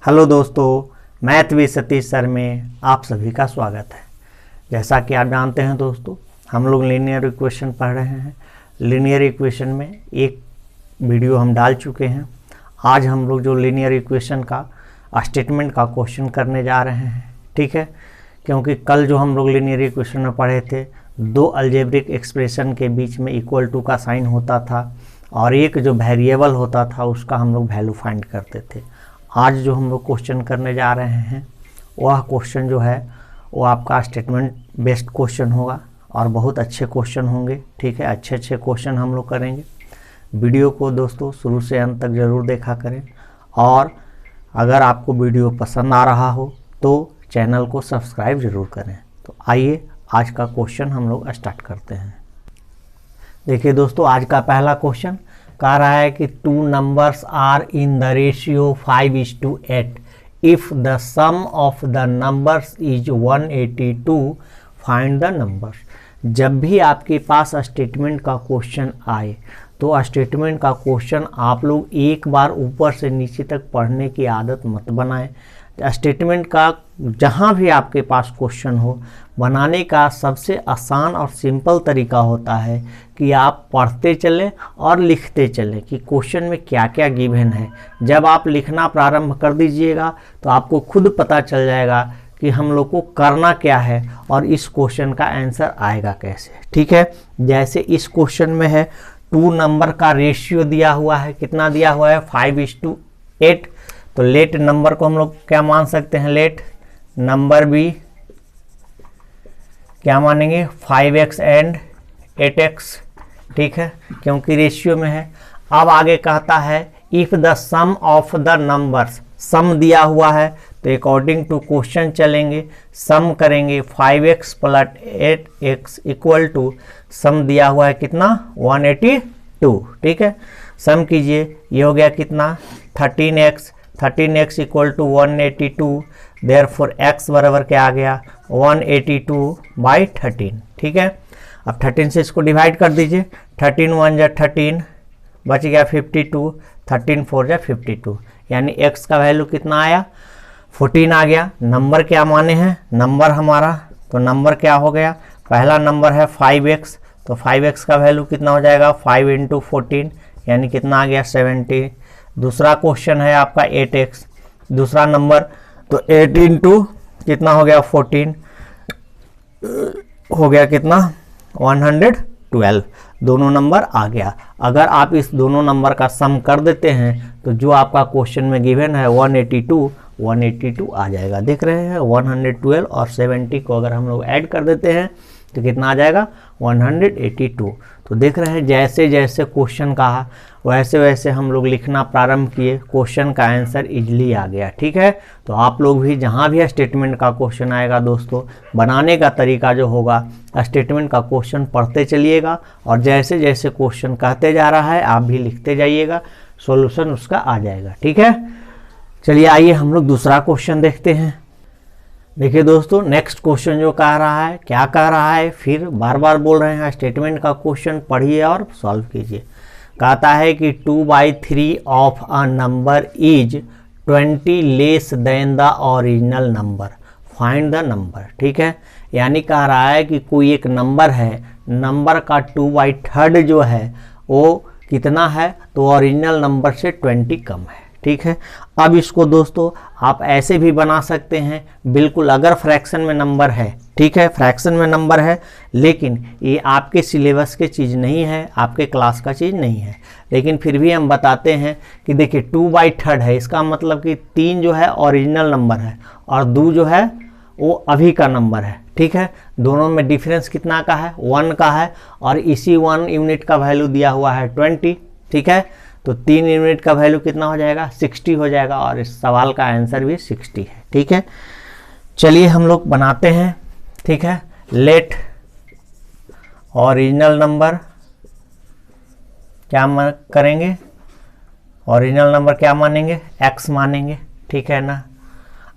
Hello दोस्तों, math with Satish sir में आप सभी का स्वागत है। जैसा कि आप जानते हैं दोस्तों, हम लोग लीनियर इक्वेशन पढ़ रहे हैं। लीनियर इक्वेशन में एक वीडियो हम डाल चुके हैं। आज हम लोग जो लीनियर इक्वेशन का स्टेटमेंट का क्वेश्चन करने जा रहे हैं, ठीक है। क्योंकि कल जो हम लोग लीनियर इक्वेशन में पढ़े थे, दो अलजेब्रिक एक्सप्रेशन के बीच में इक्वल टू का साइन होता था और एक जो वेरिएबल होता था उसका हम लोग वैल्यू फाइंड करते थे। आज जो हम लोग क्वेश्चन करने जा रहे हैं वह क्वेश्चन जो है वो आपका स्टेटमेंट बेस्ड क्वेश्चन होगा और बहुत अच्छे क्वेश्चन होंगे, ठीक है। अच्छे क्वेश्चन हम लोग करेंगे। वीडियो को दोस्तों शुरू से अंत तक ज़रूर देखा करें और अगर आपको वीडियो पसंद आ रहा हो तो चैनल को सब्सक्राइब ज़रूर करें। तो आइए आज का क्वेश्चन हम लोग स्टार्ट करते हैं। देखिए दोस्तों, आज का पहला क्वेश्चन कह रहा है कि two numbers are in the ratio 5:8 if the sum of the numbers is 182 find the numbers. जब भी आपके पास स्टेटमेंट का क्वेश्चन आए तो स्टेटमेंट का क्वेश्चन आप लोग एक बार ऊपर से नीचे तक पढ़ने की आदत मत बनाएं। स्टेटमेंट का जहाँ भी आपके पास क्वेश्चन हो, बनाने का सबसे आसान और सिंपल तरीका होता है कि आप पढ़ते चलें और लिखते चलें कि क्वेश्चन में क्या क्या गिवन है। जब आप लिखना प्रारंभ कर दीजिएगा तो आपको खुद पता चल जाएगा कि हम लोग को करना क्या है और इस क्वेश्चन का आंसर आएगा कैसे, ठीक है। जैसे इस क्वेश्चन में है टू नंबर का रेशियो दिया हुआ है, कितना दिया हुआ है 5:8। तो लेट नंबर को हम लोग क्या मान सकते हैं, लेट नंबर भी क्या मानेंगे 5x एंड 8x, ठीक है, क्योंकि रेशियो में है। अब आगे कहता है if the sum of the numbers, sum दिया हुआ है तो अकॉर्डिंग टू क्वेश्चन चलेंगे, सम करेंगे 5x plus 8x equal to some दिया हुआ है कितना 182, ठीक है। सम कीजिए, ये हो गया कितना 13x equal to 182, therefore x बराबर क्या आ गया 182/13, ठीक है। अब 13 से इसको डिवाइड कर दीजिए, 13 1 जा 13, बच गया 52, 13 4 जा 52, यानी x का वैल्यू कितना आया 14 आ गया। नंबर क्या माने हैं, नंबर हमारा, तो नंबर क्या हो गया, पहला नंबर है 5x, तो 5x का वैल्यू कितना हो जाएगा 5 × 14, यानी कितना आ गया 70। दूसरा क्वेश्चन है आपका 8x, दूसरा नंबर, तो 8 × कितना हो गया 14, हो गया कितना 112, दोनों नंबर आ गया। अगर आप इस दोनों नंबर का सम कर देते हैं तो जो आपका क्वेश्चन में गिवन है 182 आ जाएगा। देख रहे हैं 112 और 70 को अगर हम लोग ऐड कर देते हैं तो कितना आ जाएगा 182। तो देख रहे हैं जैसे जैसे क्वेश्चन कहा वैसे वैसे हम लोग लिखना प्रारंभ किए, क्वेश्चन का आंसर इजली आ गया, ठीक है। तो आप लोग भी जहाँ भी स्टेटमेंट का क्वेश्चन आएगा दोस्तों, बनाने का तरीका जो होगा, स्टेटमेंट का क्वेश्चन पढ़ते चलिएगा और जैसे जैसे क्वेश्चन कहते जा रहा है आप भी लिखते जाइएगा, सॉल्यूशन उसका आ जाएगा, ठीक है। चलिए आइए हम लोग दूसरा क्वेश्चन देखते हैं। देखिए दोस्तों, नेक्स्ट क्वेश्चन जो कह रहा है, क्या कह रहा है, फिर बार बार बोल रहे हैं स्टेटमेंट का क्वेश्चन पढ़िए और सॉल्व कीजिए। कहता है कि 2/3 of a number is 20 less than the original number, find the number, ठीक है। यानी कह रहा है कि कोई एक नंबर है, नंबर का 2/3 जो है वो कितना है, तो ओरिजिनल नंबर से 20 कम है, ठीक है। अब इसको दोस्तों आप ऐसे भी बना सकते हैं, बिल्कुल अगर फ्रैक्शन में नंबर है, ठीक है, फ्रैक्शन में नंबर है, लेकिन ये आपके सिलेबस की चीज़ नहीं है, आपके क्लास का चीज़ नहीं है, लेकिन फिर भी हम बताते हैं कि देखिए 2/3 है, इसका मतलब कि 3 जो है ओरिजिनल नंबर है और 2 जो है वो अभी का नंबर है, ठीक है। दोनों में डिफरेंस कितना का है 1 का है और इसी 1 यूनिट का वैल्यू दिया हुआ है 20, ठीक है। तो 3 यूनिट का वैल्यू कितना हो जाएगा 60 हो जाएगा और इस सवाल का आंसर भी 60 है, ठीक है। चलिए हम लोग बनाते हैं, ठीक है। लेट ओरिजिनल नंबर क्या करेंगे, ओरिजिनल नंबर क्या मानेंगे x मानेंगे, ठीक है ना।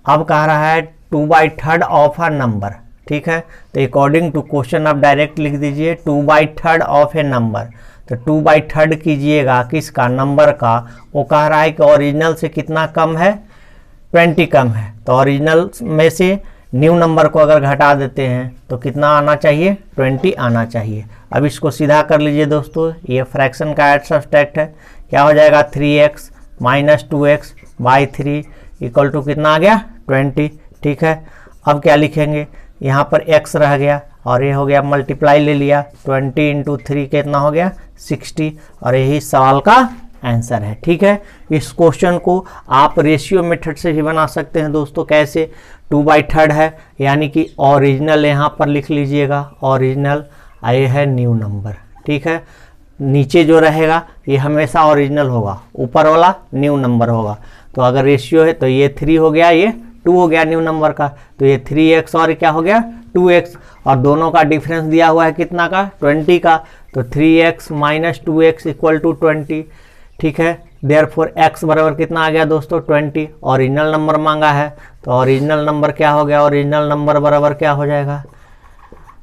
अब कह रहा है 2/3 ऑफ अ नंबर, ठीक है। तो अकॉर्डिंग टू क्वेश्चन आप डायरेक्ट लिख दीजिए 2/3 ऑफ ए नंबर, तो 2/3 कीजिएगा किसका, नंबर का। वो कह रहा है कि ओरिजिनल से कितना कम है 20 कम है, तो ओरिजिनल में से न्यू नंबर को अगर घटा देते हैं तो कितना आना चाहिए, 20 आना चाहिए। अब इसको सीधा कर लीजिए दोस्तों, ये फ्रैक्शन का एड सब्सट्रैक्ट है, क्या हो जाएगा 3x minus 2x by 3 equal to कितना आ गया 20। ठीक है, अब क्या लिखेंगे, यहाँ पर x रह गया और ये हो गया मल्टीप्लाई ले लिया, 20 इंटू 3 कितना हो गया 60, और यही सवाल का आंसर है। ठीक है, इस क्वेश्चन को आप रेशियो मेथड से भी बना सकते हैं दोस्तों। कैसे, 2/3 है, यानी कि ओरिजिनल यहाँ पर लिख लीजिएगा, ओरिजिनल ये है न्यू नंबर। ठीक है, नीचे जो रहेगा ये हमेशा ओरिजिनल होगा, ऊपर वाला न्यू नंबर होगा। तो अगर रेशियो है तो ये 3 हो गया, ये 2 हो गया न्यू नंबर का, तो ये 3x और क्या हो गया 2x, और दोनों का डिफरेंस दिया हुआ है कितना का 20 का, तो 3x minus 2x equal to 20। ठीक है, देयरफॉर x बराबर कितना आ गया दोस्तों 20। ओरिजिनल नंबर मांगा है, तो ओरिजिनल नंबर क्या हो गया, ओरिजिनल नंबर बराबर क्या हो जाएगा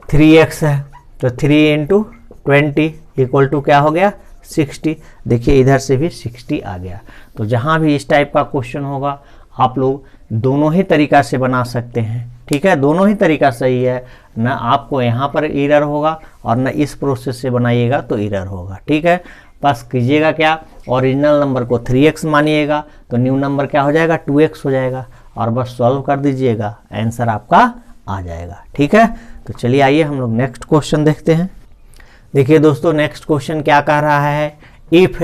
3x है, तो 3 इंटू 20 इक्वल टू क्या हो गया 60। देखिए इधर से भी 60 आ गया। तो जहाँ भी इस टाइप का क्वेश्चन होगा आप लोग दोनों ही तरीका से बना सकते हैं। ठीक है, दोनों ही तरीका सही है, न आपको यहाँ पर एरर होगा और न इस प्रोसेस से बनाइएगा तो एरर होगा। ठीक है, बस कीजिएगा क्या, ओरिजिनल नंबर को 3x मानिएगा तो न्यू नंबर क्या हो जाएगा 2x हो जाएगा, और बस सॉल्व कर दीजिएगा, आंसर आपका आ जाएगा। ठीक है, तो चलिए आइए हम लोग नेक्स्ट क्वेश्चन देखते हैं। देखिए दोस्तों, नेक्स्ट क्वेश्चन क्या कह रहा है, if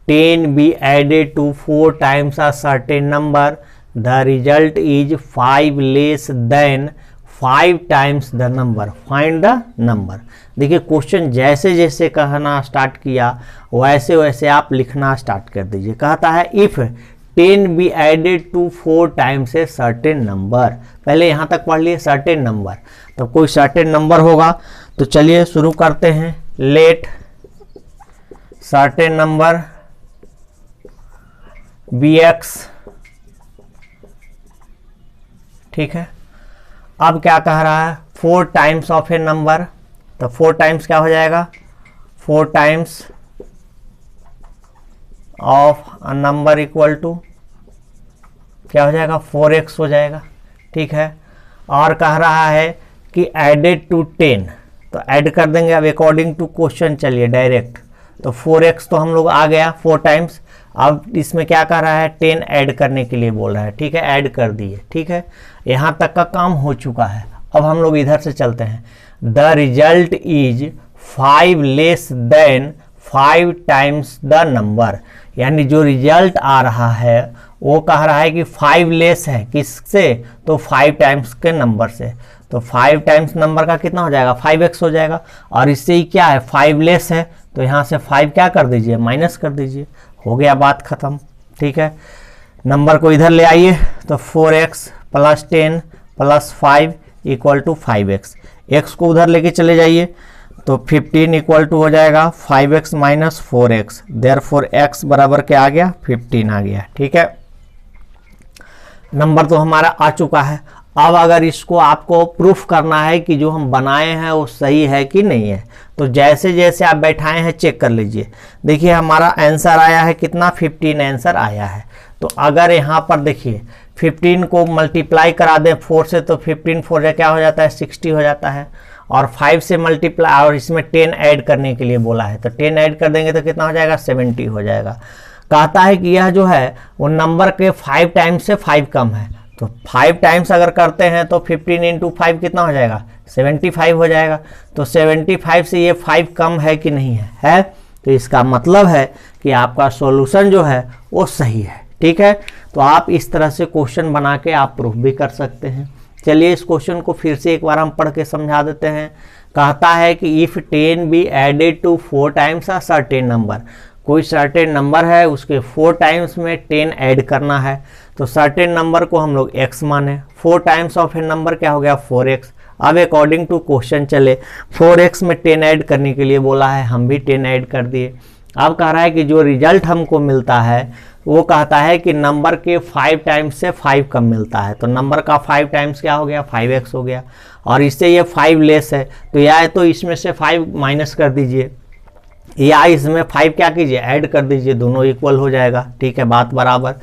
10 be added to 4 times a certain number the result is 5 less than 5 times the number, find the number. देखिए क्वेश्चन जैसे जैसे कहना स्टार्ट किया वैसे वैसे आप लिखना स्टार्ट कर दीजिए। कहता है if 10 be added to 4 times a certain number, पहले यहाँ तक पढ़ लिए सर्टेन नंबर, तो कोई सर्टेन नंबर होगा। तो चलिए शुरू करते हैं, लेट सर्टेन नंबर bx। ठीक है, अब क्या कह रहा है 4 टाइम्स ऑफ ए नंबर, तो 4 टाइम्स क्या हो जाएगा 4 times of a number equal to क्या हो जाएगा 4x हो जाएगा। ठीक है, और कह रहा है कि एडेड टू 10, तो ऐड कर देंगे अब अकॉर्डिंग टू क्वेश्चन। चलिए डायरेक्ट, तो 4x तो हम लोग आ गया 4 टाइम्स, अब इसमें क्या कर रहा है 10 ऐड करने के लिए बोल रहा है। ठीक है, ऐड कर दिए। ठीक है, यहाँ तक का काम हो चुका है। अब हम लोग इधर से चलते हैं, the result is 5 less than 5 times the number, यानी जो रिजल्ट आ रहा है वो कह रहा है कि 5 लेस है किससे, तो 5 टाइम्स के नंबर से। तो 5 टाइम्स नंबर का कितना हो जाएगा 5x हो जाएगा, और इससे ही क्या है 5 लेस है, तो यहाँ से 5 क्या कर दीजिए माइनस कर दीजिए, हो गया बात खत्म। ठीक है, नंबर को इधर ले आइए, तो 4x plus 10 plus 5 equal to 5x, x को उधर लेके चले जाइए, तो 15 इक्वल टू हो जाएगा 5x minus 4x, therefore x बराबर क्या आ गया 15 आ गया। ठीक है, नंबर तो हमारा आ चुका है। अब अगर इसको आपको प्रूफ करना है कि जो हम बनाए हैं वो सही है कि नहीं है, तो जैसे जैसे आप बैठाए हैं चेक कर लीजिए। देखिए हमारा आंसर आया है कितना 15 आंसर आया है। तो अगर यहाँ पर देखिए 15 को मल्टीप्लाई करा दें 4 से, तो 15 4 क्या हो जाता है 60 हो जाता है, और 5 से मल्टीप्लाई, और इसमें 10 ऐड करने के लिए बोला है, तो 10 ऐड कर देंगे तो कितना हो जाएगा 70 हो जाएगा। कहता है कि यह जो है वो नंबर के 5 टाइम्स से 5 कम है, तो 5 टाइम्स अगर करते हैं तो 15 इंटू 5 कितना हो जाएगा 75 हो जाएगा। तो 75 से ये 5 कम है कि नहीं है, तो इसका मतलब है कि आपका सॉल्यूशन जो है वो सही है। ठीक है, तो आप इस तरह से क्वेश्चन बना के आप प्रूफ भी कर सकते हैं। चलिए इस क्वेश्चन को फिर से एक बार हम पढ़ के समझा देते हैं। कहता है कि if 10 be added to 4 times a certain number, कोई सर्टेन नंबर है उसके 4 टाइम्स में 10 ऐड करना है, तो सर्टेन नंबर को हम लोग x माने, 4 टाइम्स ऑफ ए नंबर क्या हो गया 4x। अब अकॉर्डिंग टू क्वेश्चन चले, 4x में 10 ऐड करने के लिए बोला है, हम भी 10 ऐड कर दिए। अब कह रहा है कि जो रिजल्ट हमको मिलता है वो कहता है कि नंबर के 5 टाइम्स से 5 कम मिलता है, तो नंबर का 5 टाइम्स क्या हो गया 5x हो गया, और इससे ये 5 लेस है, तो या तो इसमें से 5 माइनस कर दीजिए या इसमें 5 क्या कीजिए ऐड कर दीजिए, दोनों इक्वल हो जाएगा। ठीक है, बात बराबर।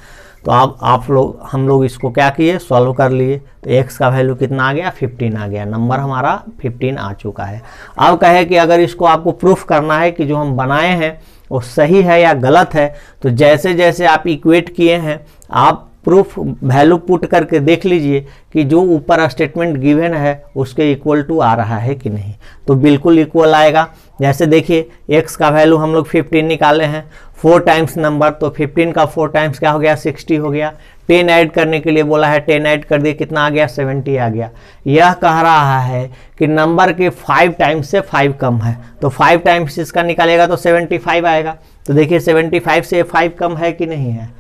तो अब हम लोग इसको क्या किए, सॉल्व कर लिए। तो x का वैल्यू कितना आ गया, 15 आ गया। नंबर हमारा 15 आ चुका है। अब कहे कि अगर इसको आपको प्रूफ करना है कि जो हम बनाए हैं वो सही है या गलत है, तो जैसे जैसे आप इक्वेट किए हैं आप प्रूफ वैल्यू पुट करके देख लीजिए कि जो ऊपर स्टेटमेंट गिवन है उसके इक्वल टू आ रहा है कि नहीं। तो बिल्कुल इक्वल आएगा। जैसे देखिए x का वैल्यू हम लोग 15 निकाले हैं, 4 टाइम्स नंबर, तो 15 का 4 टाइम्स क्या हो गया, 60 हो गया। 10 ऐड करने के लिए बोला है, 10 ऐड कर दिए, कितना आ गया, 70 आ गया। यह कह रहा है कि नंबर के 5 टाइम्स से 5 कम है, तो 5 टाइम्स इसका निकालेगा तो 75 आएगा। तो देखिए 75 से 5 कम है कि नहीं है।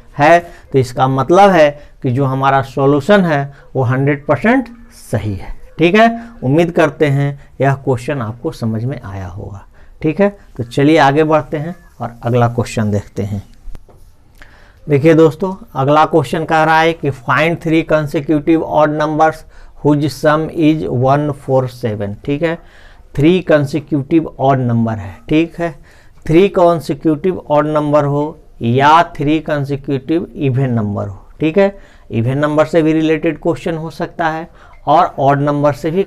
तो इसका मतलब है कि जो हमारा सॉल्यूशन है वो 100% सही है। ठीक है, उम्मीद करते हैं यह क्वेश्चन आपको समझ में आया होगा। ठीक है, तो चलिए आगे बढ़ते हैं और अगला क्वेश्चन देखते हैं। देखिए दोस्तों, अगला क्वेश्चन कह रहा है कि find 3 consecutive odd numbers whose sum is 147। ठीक है, 3 कंसेक्यूटिव ऑड नंबर है। ठीक है, 3 कंसेक्यूटिव ऑड नंबर हो या 3 कंसेक्यूटिव इवन नंबर हो। ठीक है, इवन नंबर से भी रिलेटेड क्वेश्चन हो सकता है और ऑड नंबर से भी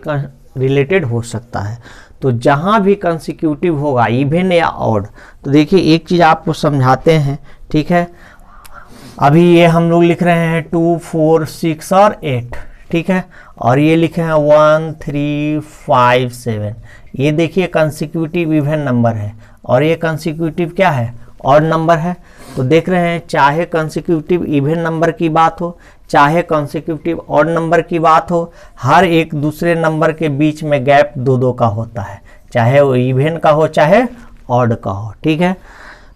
रिलेटेड हो सकता है। तो जहां भी कंसेक्यूटिव होगा, इवन या ऑड, तो देखिए एक चीज आपको समझाते हैं। ठीक है, अभी ये हम लोग लिख रहे हैं 2, 4, 6 और 8। ठीक है, और ये लिखे हैं 1, 3, 5, 7। ये देखिए कंसेक्यूटिव इवन नंबर है और ये कंसेक्यूटिव क्या है, ऑड नंबर है। तो देख रहे हैं चाहे कंसेक्यूटिव इवन नंबर की बात हो चाहे कंसेक्यूटिव ऑड नंबर की बात हो, हर एक दूसरे नंबर के बीच में गैप 2-2 का होता है, चाहे वो इवन का हो चाहे ऑड का हो। ठीक है,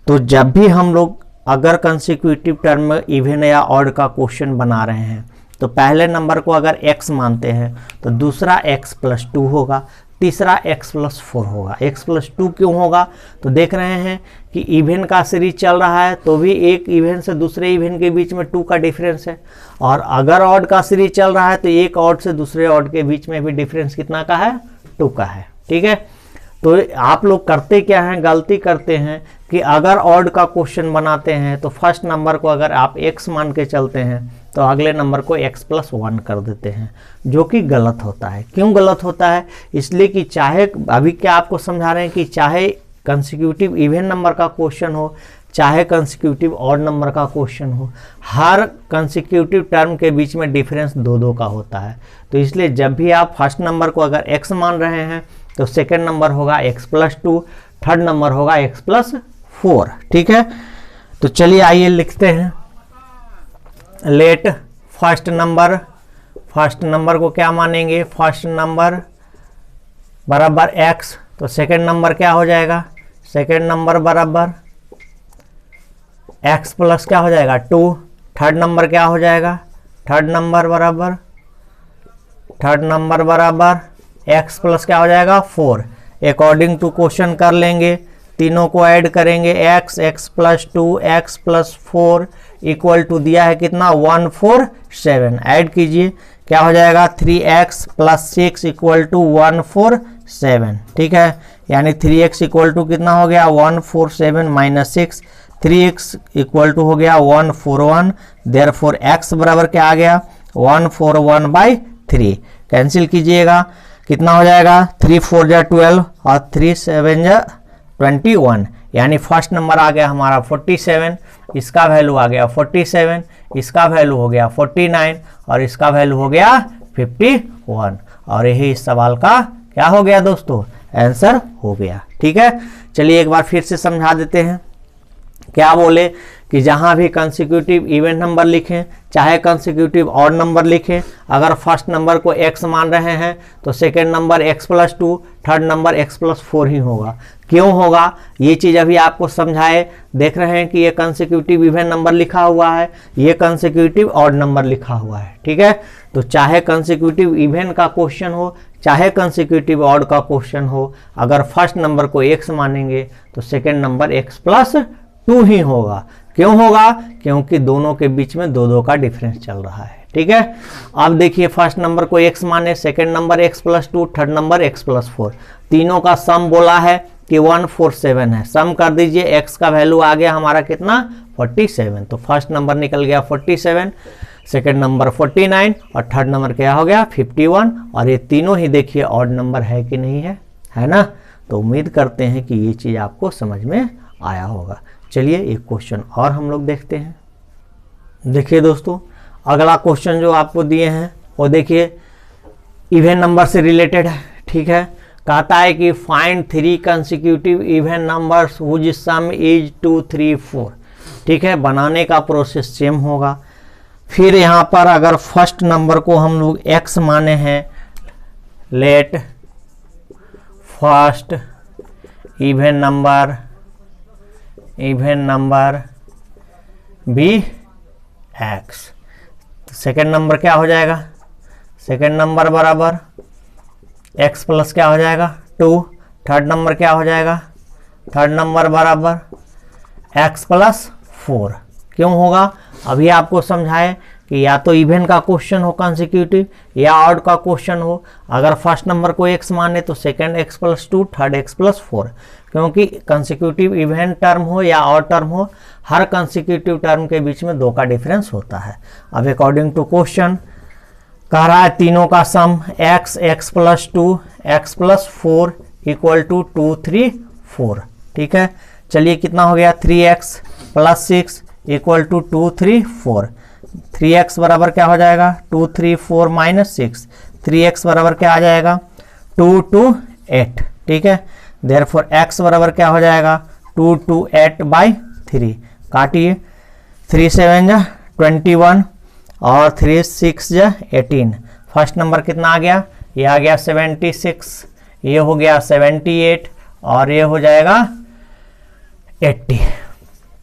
तो जब भी हम लोग अगर कंसेक्यूटिव टर्म में इवन या ऑड का क्वेश्चन बना रहे हैं तो पहले नंबर को अगर x मानते हैं तो दूसरा x + 2 होगा, तीसरा x + 4 होगा। x + 2 क्यों होगा, तो देख रहे हैं कि इवन का सीरीज चल रहा है तो भी एक इवन से दूसरे इवन के बीच में 2 का डिफरेंस है, और अगर ऑड का सीरीज चल रहा है तो एक ऑड से दूसरे ऑड के बीच में भी डिफरेंस कितना का है, 2 का है। ठीक है, तो आप लोग करते क्या हैं, गलती करते हैं कि अगर ऑड का क्वेश्चन बनाते हैं तो फर्स्ट नंबर को अगर आप x मान के चलते हैं तो अगले नंबर को x + 1 कर देते हैं, जो कि गलत होता है। क्यों गलत होता है, इसलिए कि चाहे अभी क्या आपको समझा रहे हैं कि चाहे कंसेक्यूटिव इवन नंबर का क्वेश्चन हो चाहे कंसेक्यूटिव ऑड नंबर का क्वेश्चन हो, हर कंसेक्यूटिव टर्म के बीच में डिफरेंस 2-2 का होता है। तो इसलिए जब भी आप फर्स्ट नंबर को अगर x मान रहे हैं तो सेकेंड नंबर होगा x + 2, थर्ड नंबर होगा x + 4। ठीक है, तो चलिए आइए लिखते हैं, लेट फर्स्ट नंबर को क्या मानेंगे, फर्स्ट नंबर बराबर x, तो सेकेंड नंबर क्या हो जाएगा, सेकेंड नंबर बराबर x + क्या हो जाएगा 2, थर्ड नंबर क्या हो जाएगा, थर्ड नंबर बराबर x + क्या हो जाएगा 4। अकॉर्डिंग टू क्वेश्चन कर लेंगे, तीनों को ऐड करेंगे, x + 2 x + 4 इक्वल टू दिया है कितना 147। ऐड कीजिए, क्या हो जाएगा 3x + 6 इक्वल टू 147। ठीक है, यानी 3x इक्वल टू कितना हो गया 147 - 6, 3x इक्वल टू हो गया 141। देयरफॉर x बराबर क्या आ गया 141/3। कैंसिल कीजिएगा, कितना हो जाएगा 3 × 4 = 12 और 3 × 7 = 21, यानी फर्स्ट नंबर आ गया हमारा 47, इसका वैल्यू आ गया 47, इसका वैल्यू हो गया 49 और इसका वैल्यू हो गया 51, और यही इस सवाल का क्या हो गया दोस्तों, आंसर हो गया। ठीक है, चलिए एक बार फिर से समझा देते हैं। क्या बोले कि जहां भी कंसेक्यूटिव इवन नंबर लिखें चाहे कंसेक्यूटिव ऑड नंबर लिखें, अगर फर्स्ट नंबर को x मान रहे हैं तो second number x + 2, third number x + 4 ही होगा। क्यों होगा ये चीज़ अभी आपको समझाए। देख रहे हैं कि ये कंसेक्यूटिव इवन नंबर लिखा हुआ है, ये कंसेक्यूटिव ऑड नंबर लिखा हुआ है। ठीक है, तो चाहे कंसेक्यूटिव इवन का क्वेश्चन हो चाहे कंसेक्यूटिव ऑड का क्वेश्चन हो, अगर फर्स्ट नंबर को x मानेंगे तो सेकेंड नंबर x + 2 ही होगा। क्यों होगा, क्योंकि दोनों के बीच में 2-2 का डिफरेंस चल रहा है। ठीक है, अब देखिए फर्स्ट नंबर को x माने, second number x + 2, third number x + 4, तीनों का सम बोला है कि 147 है। सम कर दीजिए, x का वैल्यू आ गया हमारा कितना 47। तो फर्स्ट नंबर निकल गया 47, सेकंड नंबर 49 और थर्ड नंबर क्या हो गया 51। और ये तीनों ही देखिए ऑड नंबर है कि नहीं है ना। तो उम्मीद करते हैं कि ये चीज़ आपको समझ में आया होगा। चलिए एक क्वेश्चन और हम लोग देखते हैं। देखिए दोस्तों, अगला क्वेश्चन जो आपको दिए हैं वो देखिए इवन नंबर से रिलेटेड है। ठीक है, कहता है कि find 3 consecutive even numbers whose sum is 2 3 4। ठीक है, बनाने का प्रोसेस सेम होगा। फिर यहाँ पर अगर फर्स्ट नंबर को हम लोग x माने हैं, let first even number be x। तो सेकेंड नंबर क्या हो जाएगा, सेकेंड नंबर बराबर x प्लस क्या हो जाएगा 2। थर्ड नंबर क्या हो जाएगा, थर्ड नंबर बराबर x प्लस 4। क्यों होगा, अभी आपको समझाए कि या तो इवन का क्वेश्चन हो कंसेक्यूटिव या ऑड का क्वेश्चन हो। अगर फर्स्ट नंबर को x माने तो second x plus 2, third x plus 4। क्योंकि कंसेक्यूटिव इवन टर्म हो या ऑड टर्म हो, हर कंसेक्यूटिव टर्म के बीच में 2 का डिफरेंस होता है। अब अकॉर्डिंग टू क्वेश्चन कह रहा है तीनों का sum x plus 2 x plus 4 equal to 2 3 4। ठीक है, चलिए कितना हो गया 3x plus 6 equal to 2 3 4। 3x बराबर क्या हो जाएगा 2 3 4 माइनस 6। 3x बराबर क्या आ जाएगा 2 2 8। ठीक है, देयरफॉर x बराबर क्या हो जाएगा 2 2 8 बाई 3। काटिए, 3 7 जा 21 और 3 6 जा 18। फर्स्ट नंबर कितना आ गया, ये आ गया 76, ये हो गया 78 और ये हो जाएगा 80।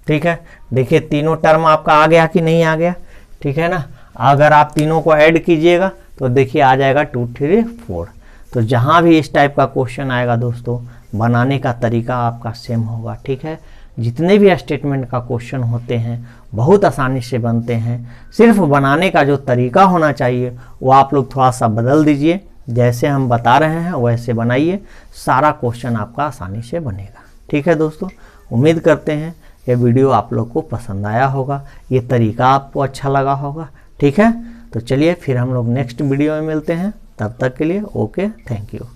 ठीक है, देखिए तीनों टर्म आपका आ गया कि नहीं आ गया। ठीक है ना, अगर आप तीनों को ऐड कीजिएगा तो देखिए आ जाएगा 2 3 4। तो जहाँ भी इस टाइप का क्वेश्चन आएगा दोस्तों, बनाने का तरीका आपका सेम होगा। ठीक है, जितने भी स्टेटमेंट का क्वेश्चन होते हैं बहुत आसानी से बनते हैं। सिर्फ बनाने का जो तरीका होना चाहिए वो आप लोग थोड़ा सा बदल दीजिए, जैसे हम बता रहे हैं वैसे बनाइए, सारा क्वेश्चन आपका आसानी से बनेगा। ठीक है दोस्तों, उम्मीद करते हैं ये वीडियो आप लोग को पसंद आया होगा, ये तरीका आपको अच्छा लगा होगा। ठीक है, तो चलिए फिर हम लोग नेक्स्ट वीडियो में मिलते हैं, तब तक के लिए ओके, थैंक यू।